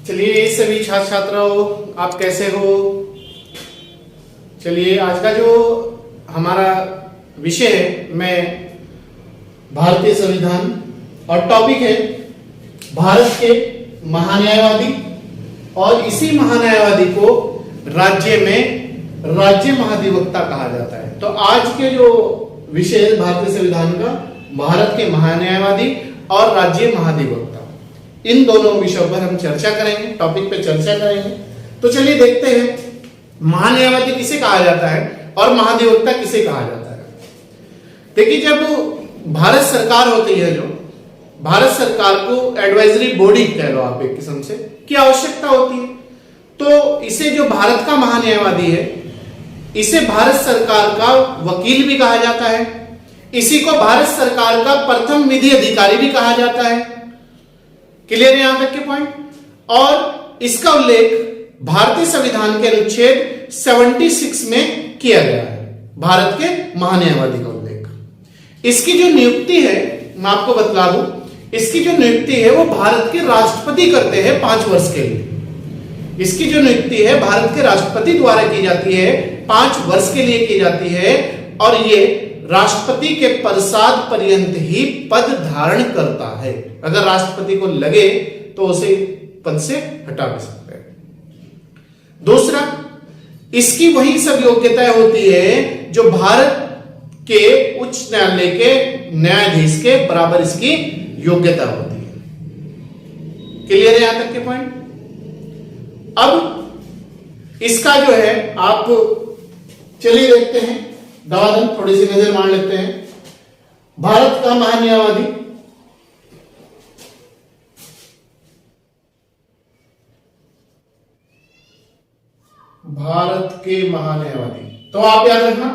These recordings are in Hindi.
चलिए सभी छात्र छात्राओं, आप कैसे हो। चलिए आज का जो हमारा विषय है, मैं भारतीय संविधान और टॉपिक है भारत के महान्यायवादी, और इसी महान्यायवादी को राज्य में राज्य महाधिवक्ता कहा जाता है। तो आज के जो विषय है भारतीय संविधान का, भारत के महान्यायवादी और राज्य महाधिवक्ता, इन दोनों विषयों पर हम चर्चा करेंगे, टॉपिक पे चर्चा करेंगे। तो चलिए देखते हैं महान्यायवादी किसे कहा जाता है और महाधिवक्ता किसे कहा जाता है। देखिए, जब भारत सरकार होती है, जो भारत सरकार को एडवाइजरी बॉडी कह लो आप एक किस्म से, की आवश्यकता होती है, तो इसे जो भारत का महान्यायवादी है, इसे भारत सरकार का वकील भी कहा जाता है। इसी को भारत सरकार का प्रथम विधि अधिकारी भी कहा जाता है। क्लियर है यहां तक के पॉइंट। और इसका उल्लेख भारतीय संविधान के अनुच्छेद 76 में किया गया है, भारत के महान्यायवादी का उल्लेख। इसकी जो नियुक्ति है, मैं आपको बतला दूं, इसकी जो नियुक्ति है वो भारत के राष्ट्रपति करते हैं 5 वर्ष के लिए। इसकी जो नियुक्ति है भारत के राष्ट्रपति द्वारा की जाती है, 5 वर्ष के लिए की जाती है, और ये राष्ट्रपति के प्रसाद पर्यंत ही पद धारण करता है। अगर राष्ट्रपति को लगे तो उसे पद से हटा भी सकते हैं। दूसरा, इसकी वही सब योग्यताएं होती है जो भारत के उच्च न्यायालय के न्यायाधीश के बराबर इसकी योग्यता होती है। क्लियर है यहां तक के पॉइंट। अब इसका जो है, आप चलिए देखते हैं, दवादन थोड़ी सी नजर मार लेते हैं। भारत का महान्यायवादी, भारत के महान्यायवादी, तो आप याद रखना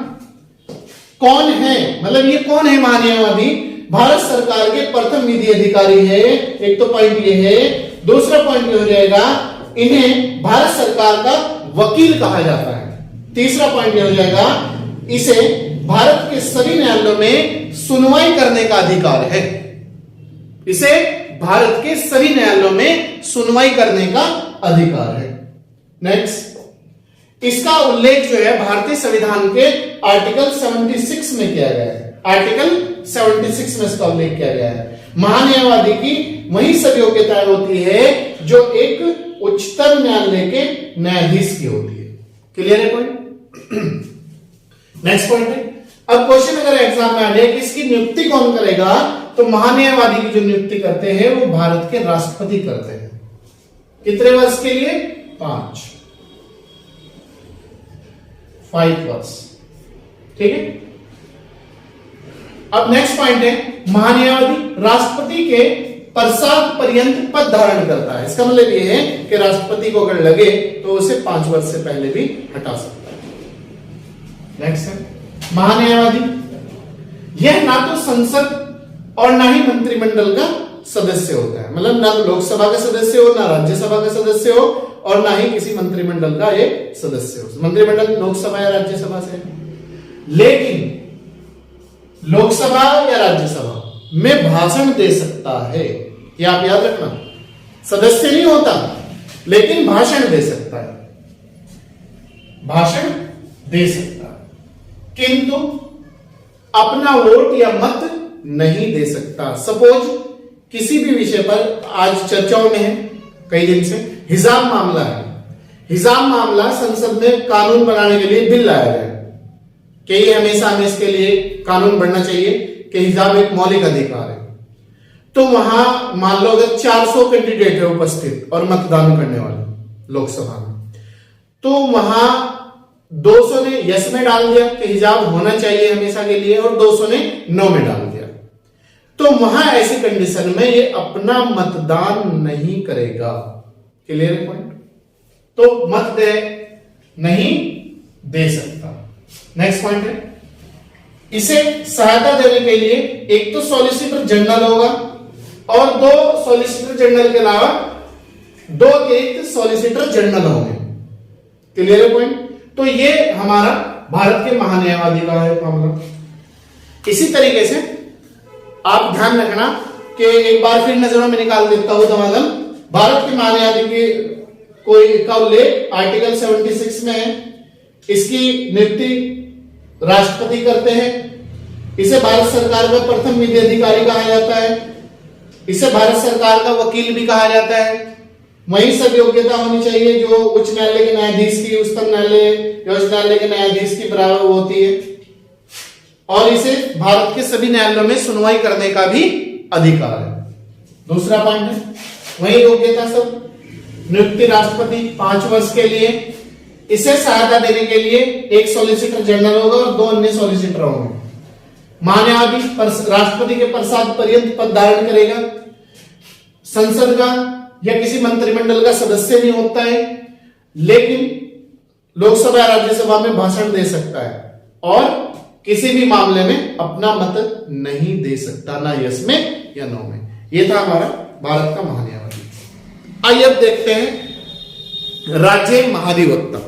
कौन है, मतलब ये कौन है महान्यायवादी। भारत सरकार के प्रथम विधि अधिकारी है, एक तो पॉइंट ये है। दूसरा पॉइंट ये हो जाएगा, इन्हें भारत सरकार का वकील कहा जाता है। तीसरा पॉइंट ये हो जाएगा, इसे भारत के सभी न्यायालयों में सुनवाई करने का अधिकार है। इसे भारत के सभी न्यायालयों में सुनवाई करने का अधिकार है। नेक्स्ट, इसका उल्लेख जो है भारतीय संविधान के आर्टिकल 76 में किया गया है। आर्टिकल 76 में इसका उल्लेख किया गया है। महान्यायवादी की वही सब योग्यताएं होती है जो एक उच्चतम न्यायालय के न्यायाधीश की होती है। क्लियर है पॉइंट। नेक्स्ट पॉइंट है, अब क्वेश्चन अगर एग्जाम में आ जाए कि इसकी नियुक्ति कौन करेगा, तो महान्यायवादी की जो नियुक्ति करते हैं वो भारत के राष्ट्रपति करते हैं। कितने वर्ष के लिए? 5 वर्ष। ठीक है। अब नेक्स्ट पॉइंट है, महान्यायवादी राष्ट्रपति के प्रसाद पर्यंत पद धारण करता है। इसका मतलब यह है कि राष्ट्रपति को अगर लगे तो उसे 5 वर्ष से पहले भी हटा सकता है। नेक्स्ट है, महान्यायवादी यह ना तो संसद और ना ही मंत्रिमंडल का सदस्य होता है, मतलब ना लोकसभा का सदस्य हो, ना राज्यसभा का सदस्य हो, और ना ही किसी मंत्रिमंडल का एक सदस्य हो। मंत्रिमंडल लोकसभा या राज्यसभा से, लेकिन लोकसभा या राज्यसभा में भाषण दे सकता है। ये आप याद रखना, सदस्य नहीं होता लेकिन भाषण दे सकता है, भाषण दे सकता है, किंतु अपना वोट या मत नहीं दे सकता। सपोज किसी भी विषय पर आज चर्चाओं में है कई दिन से, हिजाब मामला है। हिजाब मामला संसद में कानून बनाने के लिए बिल लाया जाए कि ये हमेशा इसके लिए कानून बनना चाहिए कि हिजाब एक मौलिक अधिकार है। तो वहां मान लो अगर 400 कैंडिडेट है उपस्थित और मतदान करने वाले लोकसभा में, तो वहां 200 ने यस में डाल दिया कि हिजाब होना चाहिए हमेशा के लिए, और 200 ने नो में डाल दिया। तो वहां ऐसी कंडीशन में ये अपना मतदान नहीं करेगा। क्लियर है पॉइंट। तो मत दे नहीं दे सकता। नेक्स्ट पॉइंट है, इसे सहायता देने के लिए एक तो सॉलिसिटर जनरल होगा, और 2 सॉलिसिटर जनरल के अलावा 2 अतिरिक्त सॉलिसिटर जनरल होंगे। क्लियर है पॉइंट। तो ये हमारा भारत के महान्यायवादी का है मामला। इसी तरीके से आप ध्यान रखना कि एक बार फिर नजरों में निकाल देता हूं दमादम, भारत की महान्यायाधि की कोई का उल्लेख आर्टिकल 76 में है। इसकी नियुक्ति राष्ट्रपति करते हैं। इसे भारत सरकार का प्रथम विधि अधिकारी कहा जाता है। इसे भारत सरकार का वकील भी कहा जाता है। वही सब योग्यता होनी चाहिए जो उच्च न्यायालय के न्यायाधीश की, उच्चतम न्यायालय या उच्च न्यायालय के न्यायाधीश की बराबर होती है। और इसे भारत के सभी न्यायालयों में सुनवाई करने का भी अधिकार है। दूसरा पॉइंट है वही योग्यता सब। नियुक्ति राष्ट्रपति 5 वर्ष के लिए। इसे सहायता देने के लिए एक सॉलिसिटर जनरल होगा और 2 अन्य सॉलिसिटर होंगे। महान्यायाधीश राष्ट्रपति के प्रसाद पर्यंत पद धारण करेगा। संसद का या किसी मंत्रिमंडल का सदस्य नहीं होता है, लेकिन लोकसभा या राज्यसभा में भाषण दे सकता है और किसी भी मामले में अपना मत नहीं दे सकता, ना यस में या नो में। यह था हमारा भारत का महान्यायवादी। आइए अब देखते हैं राज्य महाधिवक्ता।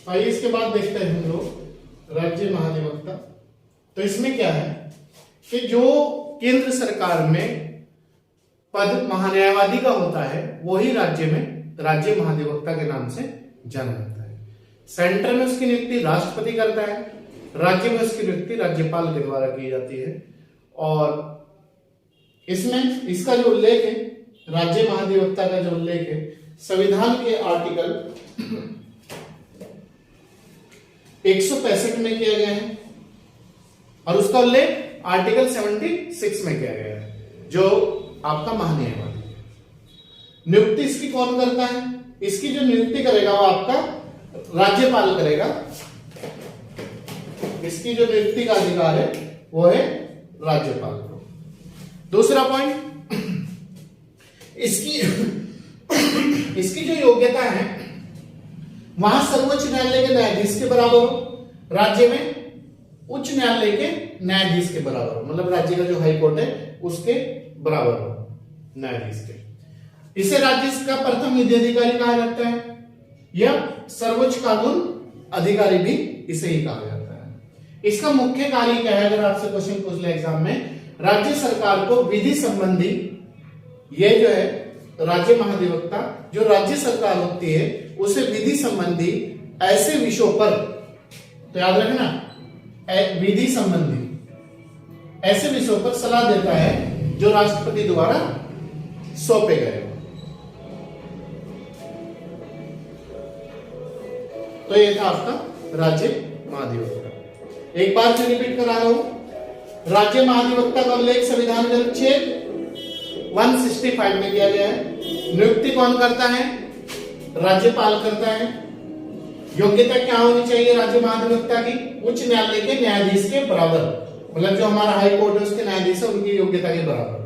आइए इसके बाद देखते हैं हम लोग राज्य महाधिवक्ता। तो इसमें क्या है कि जो केंद्र सरकार में पद महान्यायवादी का होता है वही राज्य में राज्य महाधिवक्ता के नाम से जाना जाता है। सेंटर में उसकी नियुक्ति राष्ट्रपति करता है, राज्य में उसकी नियुक्ति राज्यपाल के द्वारा की जाती है। और इसमें इसका जो उल्लेख है, राज्य महाधिवक्ता का जो उल्लेख है, संविधान के आर्टिकल 165 में किया गया है और उसका उल्लेख आर्टिकल 76 में किया गया है, जो आपका महान्यायवादी। नियुक्ति इसकी कौन करता है? इसकी जो नियुक्ति करेगा वो आपका राज्यपाल करेगा। इसकी जो नियुक्ति का अधिकार है वो है राज्यपाल को। दूसरा पॉइंट, इसकी जो योग्यता है वहां सर्वोच्च न्यायालय के न्यायाधीश के बराबर हो, राज्य में उच्च न्यायालय के न्यायाधीश के बराबर हो, मतलब राज्य का जो हाई कोर्ट है उसके बराबर हो न्यायाधीश के। इसे राज्य का प्रथम विधि अधिकारी कहा जाता है या सर्वोच्च कानून अधिकारी भी इसे ही कहा जाता है। इसका मुख्य कार्य क्या है? अगर आपसे क्वेश्चन पूछ ले एग्जाम में, राज्य सरकार को विधि संबंधी, ये जो है राज्य महाधिवक्ता जो राज्य सरकार होती है उसे विधि संबंधी ऐसे विषयों पर, तो याद रखना, विधि संबंधी ऐसे विषयों पर सलाह देता है जो राष्ट्रपति द्वारा सौंपे गए। तो ये था आपका राज्य महाधिवक्ता। एक बार फिर रिपीट करा रहा हूं, राज्य महाधिवक्ता का उल्लेख संविधान के अनुच्छेद 165 में किया गया है। नियुक्ति कौन करता है? राज्यपाल करता है। योग्यता क्या होनी चाहिए राज्य महाधिवक्ता की? उच्च न्यायालय के न्यायाधीश के बराबर, मतलब जो हमारा हाई कोर्ट है उसके न्यायाधीश है उनकी योग्यता के बराबर।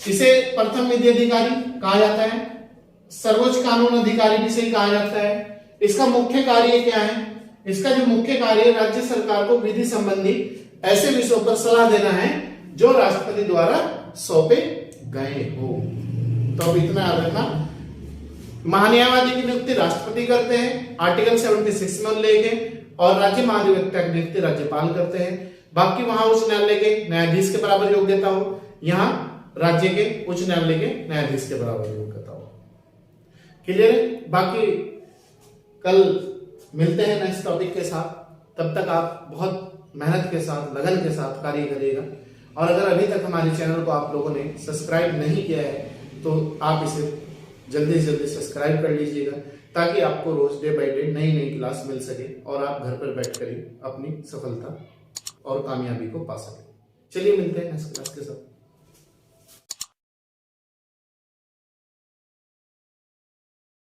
इसे प्रथम विधि अधिकारी कहा जाता है, सर्वोच्च कानून अधिकारी भी सही कहा जाता है। इसका मुख्य कार्य क्या है? इसका जो मुख्य कार्य राज्य सरकार को विधि संबंधी ऐसे विषयों पर सलाह देना है जो राष्ट्रपति द्वारा सौंपे गए हो। तो अब इतना याद रखना, महान्यायवादी की नियुक्ति राष्ट्रपति करते हैं, आर्टिकल 76 में उल्लेख है, और राज्य महाधिवक्ता की नियुक्ति राज्यपाल करते हैं। बाकी वहां उच्च न्यायालय के न्यायाधीश के बराबर योग्यता हो, यहाँ राज्य के उच्च न्यायालय के न्यायाधीश के बराबर योग्यता हो। क्लियर है? बाकी कल मिलते हैं नेक्स्ट टॉपिक के साथ। तब तक आप बहुत मेहनत के साथ, लगन के साथ कार्य करिएगा। और अगर अभी तक हमारे चैनल को आप लोगों ने सब्सक्राइब नहीं किया है तो आप इसे जल्दी से जल्दी सब्सक्राइब कर लीजिएगा, ताकि आपको रोज डे बाय डे नई नई क्लास मिल सके और आप घर पर बैठ कर अपनी सफलता और कामयाबी को पा सके। चलिए मिलते हैं नेक्स्ट क्लास के साथ।